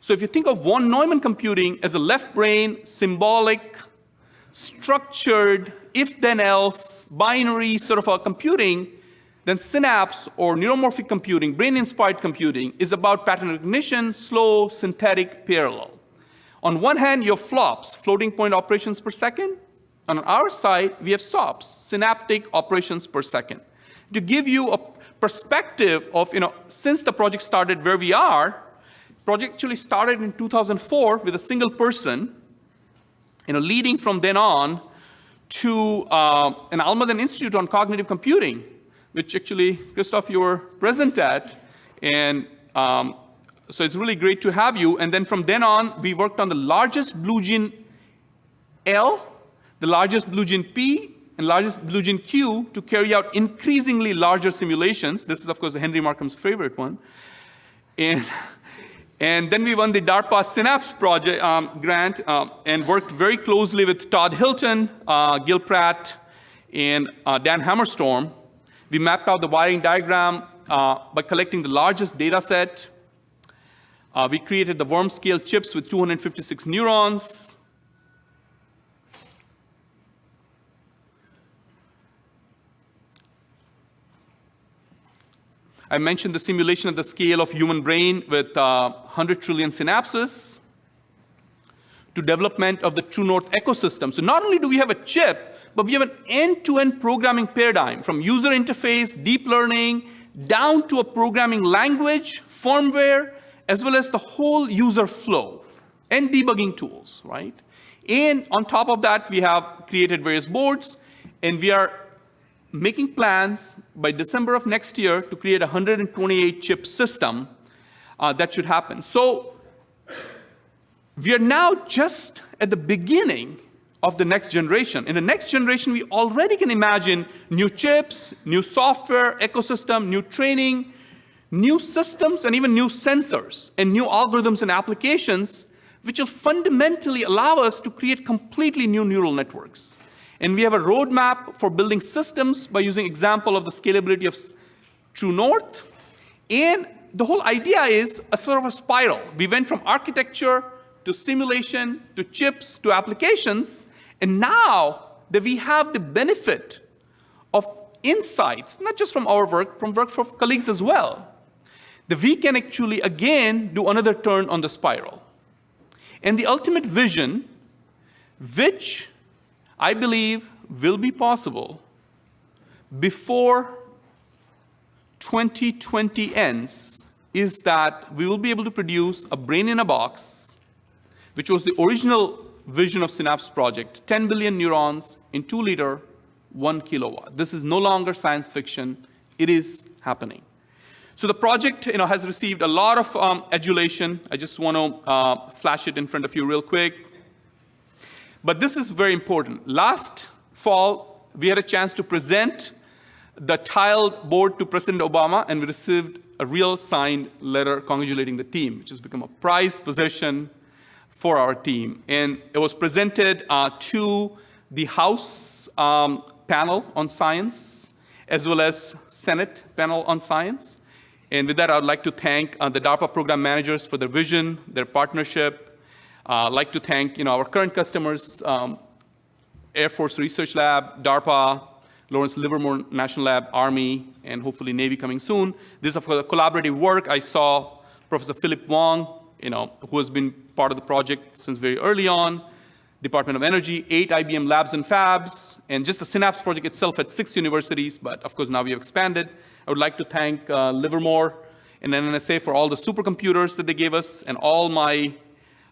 So if you think of von Neumann computing as a left brain, symbolic, structured, if-then-else, binary sort of a computing, then synapse or neuromorphic computing, brain-inspired computing, is about pattern recognition, slow, synthetic, parallel. On one hand, you have flops, floating point operations per second. On our side, we have SOPs, synaptic operations per second. To give you a perspective of, since the project started where we are, project actually started in 2004 with a single person, leading from then on to an Almaden Institute on Cognitive Computing, which actually, Christoph, you were present at. And so it's really great to have you. And then from then on, we worked on the largest blue gene L, the largest blue gene P, and largest blue gene Q to carry out increasingly larger simulations. This is, of course, Henry Markham's favorite one. And then we won the DARPA SyNAPSE project grant and worked very closely with Todd Hilton, Gil Pratt, and Dan Hammerstorm. We mapped out the wiring diagram by collecting the largest data set. We created the worm-scale chips with 256 neurons. I mentioned the simulation at the scale of human brain with 100 trillion synapses to development of the True North ecosystem. So not only do we have a chip, but we have an end-to-end programming paradigm from user interface, deep learning, down to a programming language, firmware, as well as the whole user flow and debugging tools, right? And on top of that, we have created various boards, and we are making plans by December of next year to create a 128 chip system that should happen. So we are now just at the beginning of the next generation. In the next generation, we already can imagine new chips, new software, ecosystem, new training, new systems, and even new sensors, and new algorithms and applications, which will fundamentally allow us to create completely new neural networks. And we have a roadmap for building systems by using example of the scalability of True North. And the whole idea is a sort of a spiral. We went from architecture to simulation to chips to applications. And now that we have the benefit of insights, not just from our work, from work from colleagues as well, that we can actually, again, do another turn on the spiral. And the ultimate vision, which I believe will be possible before 2020 ends, is that we will be able to produce a brain in a box, which was the original vision of SyNAPSE project, 10 billion neurons in 2 liter, 1 kilowatt. This is no longer science fiction. It is happening. So the project has received a lot of adulation. I just want to flash it in front of you real quick. But this is very important. Last fall, we had a chance to present the tiled board to President Obama, and we received a real signed letter congratulating the team, which has become a prized possession for our team. And it was presented to the House panel on science, as well as Senate panel on science. And with that, I would like to thank the DARPA program managers for their vision, their partnership. I'd like to thank our current customers, Air Force Research Lab, DARPA, Lawrence Livermore National Lab, Army, and hopefully Navy coming soon. This is for the collaborative work. I saw Professor Philip Wong, who has been part of the project since very early on, Department of Energy, 8 IBM labs and fabs, and just the SyNAPSE project itself at 6 universities, but of course now we have expanded. I would like to thank Livermore and NNSA for all the supercomputers that they gave us, and all my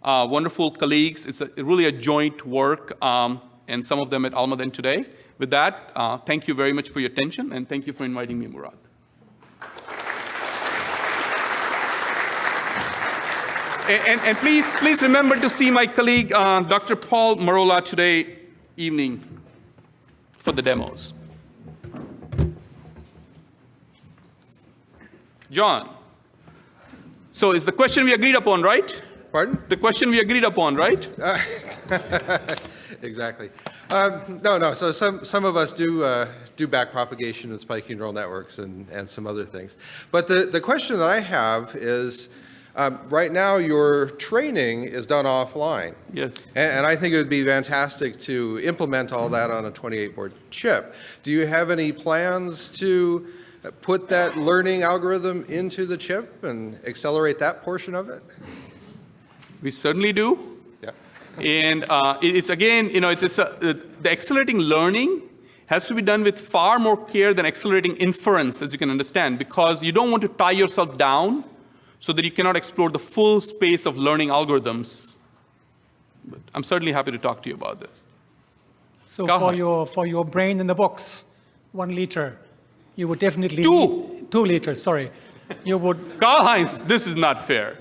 wonderful colleagues. It's really a joint work, and some of them at Almaden today. With that, thank you very much for your attention, and thank you for inviting me, Murad. And please remember to see my colleague, Dr. Paul Marola, today evening for the demos. John, so it's the question we agreed upon, right? Pardon? The question we agreed upon, right? Exactly. No. So some of us do backpropagation and spiking neural networks and some other things. But the question that I have is, Right now, your training is done offline. Yes. And I think it would be fantastic to implement all that on a 28-board chip. Do you have any plans to put that learning algorithm into the chip and accelerate that portion of it? We certainly do. Yeah. And it's again, the accelerating learning has to be done with far more care than accelerating inference, as you can understand, because you don't want to tie yourself down so that you cannot explore the full space of learning algorithms. But I'm certainly happy to talk to you about this. So Karl-Heinz. for your brain in the box, 1 liter, you would definitely Two. need 2 liters, sorry. You would, Karl-Heinz, this is not fair.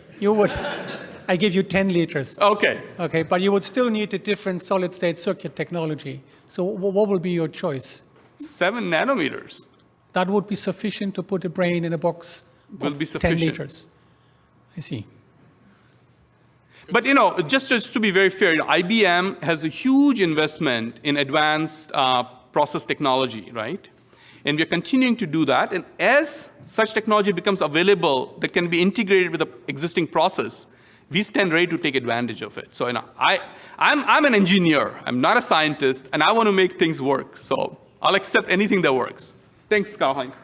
I give you 10 liters. Okay. Okay, but you would still need a different solid-state circuit technology. So what will be your choice? 7 nanometers That would be sufficient to put a brain in a box will of be 10 sufficient. liters. I see. But just to be very fair, IBM has a huge investment in advanced process technology, right? And we are continuing to do that. And as such technology becomes available that can be integrated with the existing process, we stand ready to take advantage of it. So I'm an engineer. I'm not a scientist, and I want to make things work. So I'll accept anything that works. Thanks, Karl-Heinz.